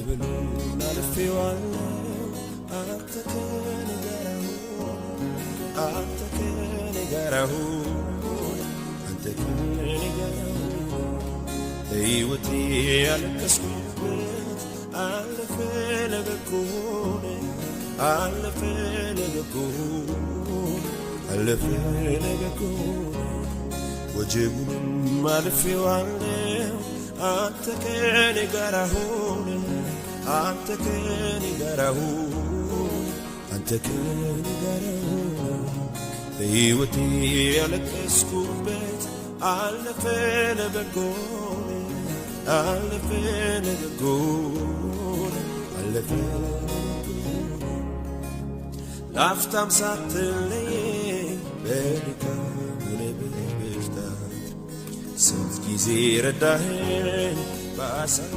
መድብሉን አልፌዋለሁ አንተ ከኔ ጋር ሁን አንተ ከኔ ጋር ሁን አንተ ከኔ ጋር ሁን ሕይወቴ ያለቀስኩበት አለፈ ለበጎ አለፈ ለበጎ አለፈ ለበጎ ወጀቡንም አልፌዋለሁ አንተ ከኔ ጋር ሁን አንተ ከኔ ጋር ሁን አንተ ከኔ ጋር ሁን ሕይወቴ ያለቀስኩበት አለፈ ለበጎ አለፈ ለበጎ አለፈ ላፍታም ሳትለየኝ በድካም ሆነ በብርታት ስንት ጊዜ ረዳኸኝ በአሳብ